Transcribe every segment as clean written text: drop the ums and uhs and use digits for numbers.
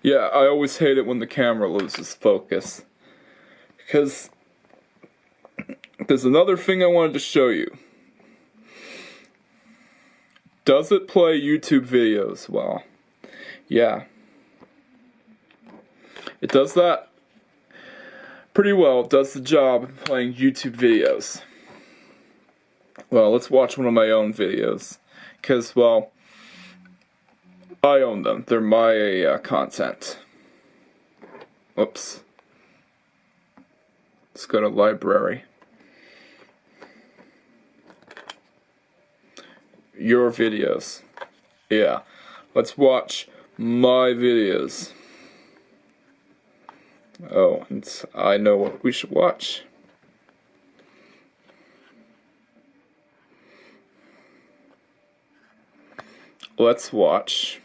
Yeah, I always hate it when the camera loses focus. Because there's another thing I wanted to show you. Does it play YouTube videos well? Yeah. It does that pretty well. It does the job of playing YouTube videos. Well, let's watch one of my own videos. Because, well, I own them. They're my content. Oops. Let's go to library. Your videos. Yeah. Let's watch my videos. Oh, and I know what we should watch. Let's watch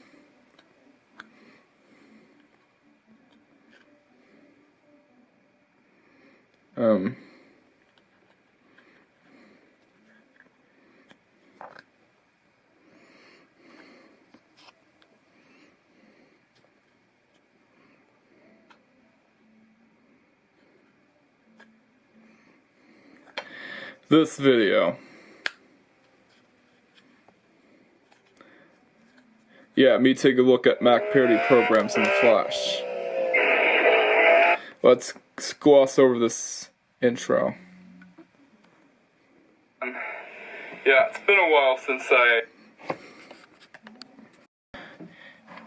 this video. Yeah, me take a look at Mac parody programs in Flash. Let's gloss over this intro. Yeah, it's been a while since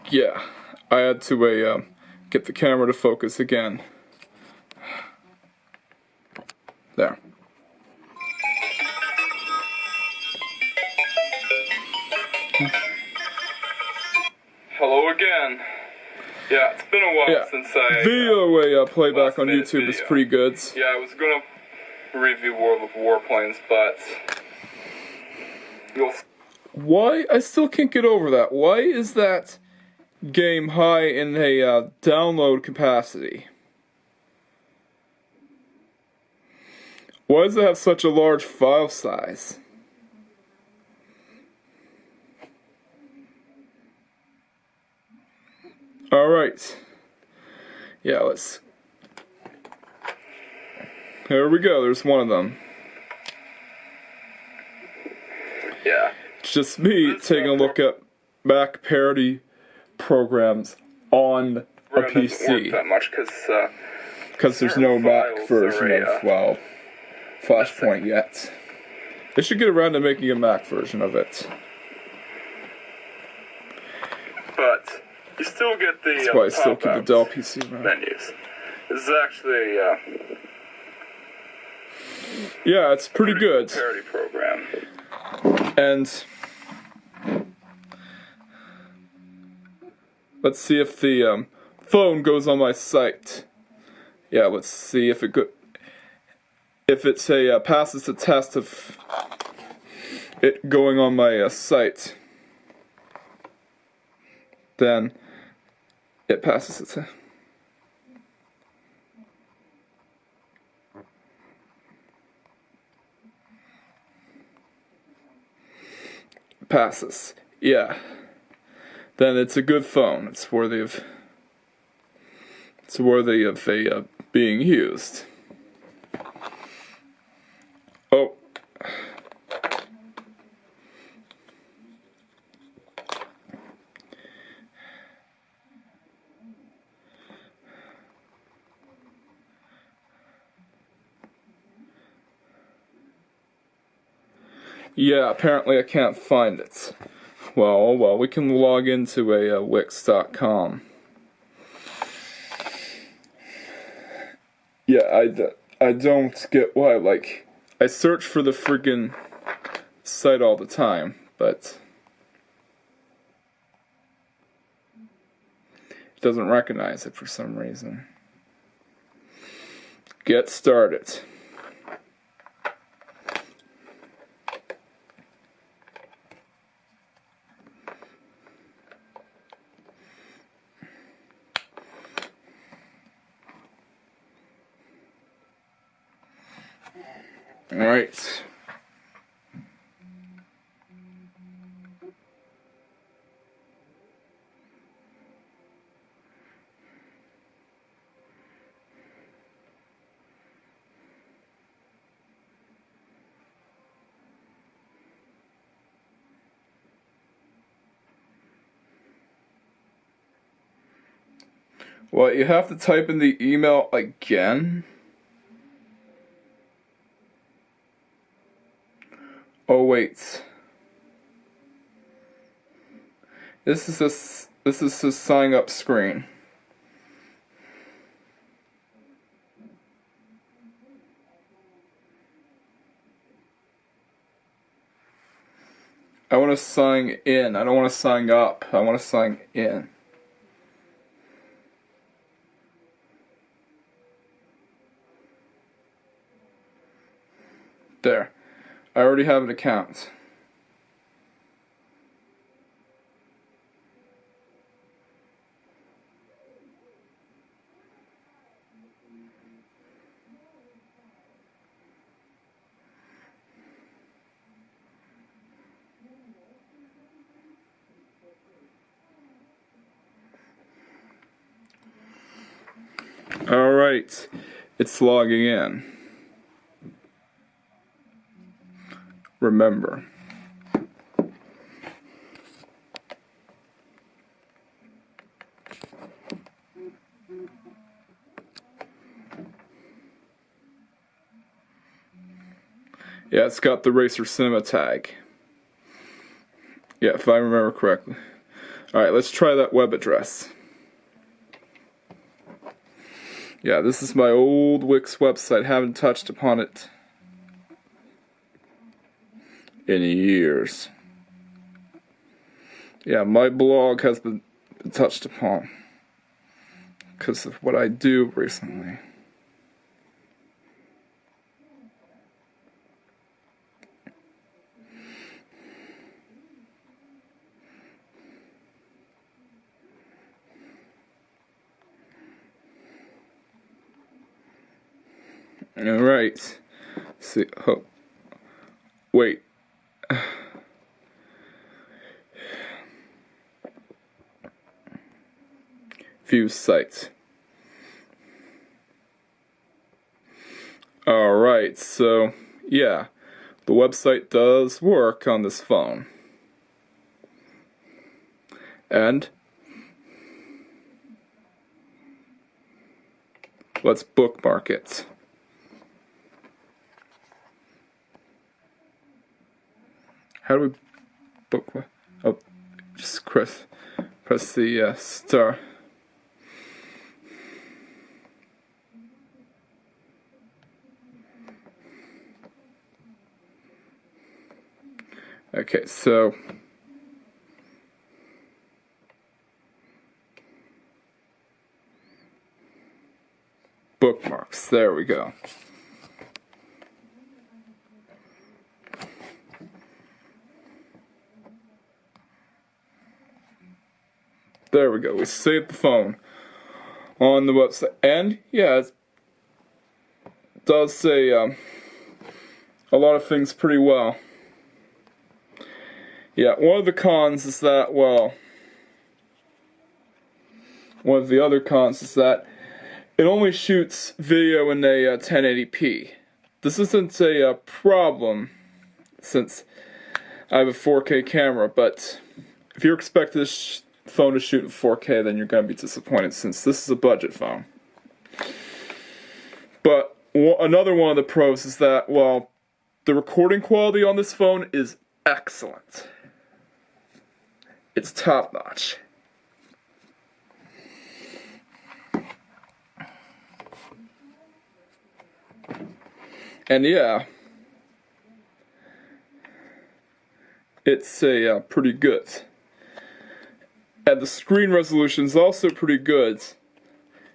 Yeah, I had to get the camera to focus again. There. Hello again. Yeah, it's been a while since video playback on YouTube is pretty good. Yeah, I was gonna review World of Warplanes, but why? I still can't get over that. Why is that game high in a download capacity? Why does it have such a large file size? Alright. Yeah, let's... Here we go, there's one of them. yeah. It's just me taking a look at Mac parody programs on a PC. Doesn't work that much because there's no Mac version of, well, Flashpoint yet. They should get around to making a Mac version of it. But you still get the That's why I still keep the Dell PC around. menus. This is actually yeah, it's pretty good. Parody program. And let's see if the phone goes on my site. Yeah, let's see if it passes the test of it going on my site. Then it passes the test. Passes. Yeah. Then it's a good phone. It's worthy of being used. Oh. Yeah, apparently I can't find it. Well, we can log into a Wix.com. Yeah, I don't get why, like, I search for the friggin' site all the time, but it doesn't recognize it for some reason. Get started. All right. Well, you have to type in the email again. Oh wait. This is a sign up screen. I want to sign in. I don't want to sign up. I want to sign in. There. I already have an account. Alright, it's logging in. Remember. Yeah, it's got the Racer Cinema tag. Yeah, if I remember correctly. Alright, let's try that web address. Yeah, this is my old Wix website. Haven't touched upon it in years. Yeah, my blog has been touched upon because of what I do recently. Alright. See, oh, wait. View site. Alright, so, yeah. The website does work on this phone. And let's bookmark it. How do we bookmark? Oh, just press the star. Okay, so bookmarks. There we go. There we go. We saved the phone on the website, and yeah, it does say a lot of things pretty well. Yeah, one of the cons is that, well, one of the other cons is that it only shoots video in a 1080p. This isn't a problem since I have a 4K camera, but if you're expecting this phone to shoot in 4K, then you're going to be disappointed since this is a budget phone. But another one of the pros is that, well, the recording quality on this phone is excellent. It's top notch. And yeah, it's pretty good. And the screen resolution is also pretty good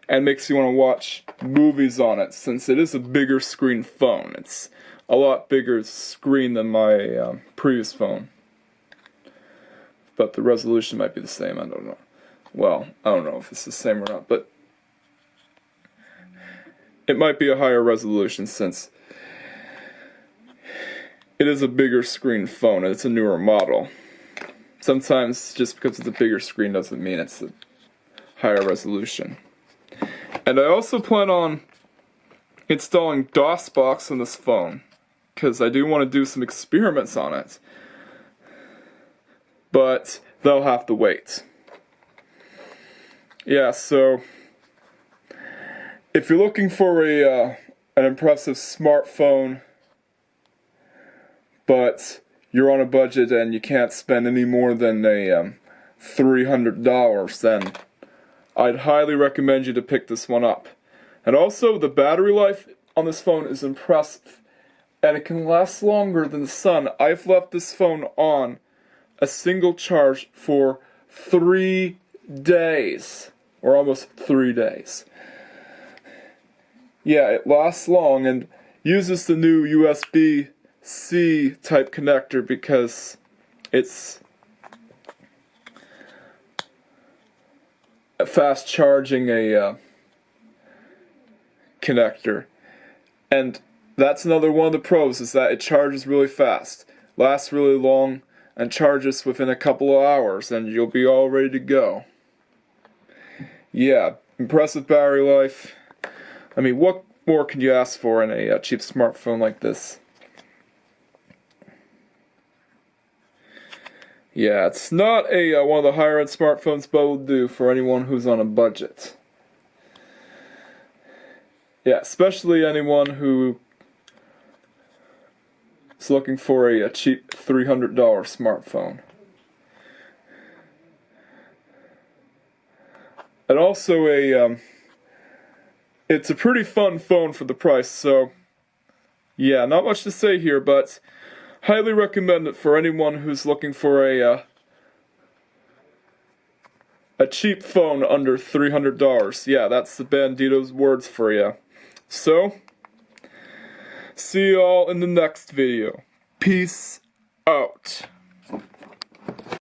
and makes you want to watch movies on it since it is a bigger screen phone. It's a lot bigger screen than my previous phone. But the resolution might be the same, I don't know. Well, I don't know if it's the same or not, but it might be a higher resolution since it is a bigger screen phone and it's a newer model. Sometimes just because it's a bigger screen doesn't mean it's a higher resolution. And I also plan on installing DOSBox on this phone because I do want to do some experiments on it. But they'll have to wait. Yeah, so if you're looking for an impressive smartphone, but you're on a budget and you can't spend any more than $300, then I'd highly recommend you to pick this one up. And also, the battery life on this phone is impressive, and it can last longer than the sun. I've left this phone on a single charge for 3 days, or almost 3 days. Yeah, it lasts long and uses the new USB-C type connector because it's fast charging a connector. And that's another one of the pros, is that it charges really fast, lasts really long, and charges within a couple of hours, and you'll be all ready to go. Yeah, impressive battery life. I mean, what more can you ask for in a cheap smartphone like this? Yeah, it's not one of the higher-end smartphones, but will do for anyone who's on a budget. Yeah, especially anyone who is looking for a cheap $300 smartphone. And also it's a pretty fun phone for the price, so yeah, not much to say here, but highly recommend it for anyone who's looking for a cheap phone under $300. Yeah, that's the Bandito's words for you. So, see y'all in the next video. Peace out.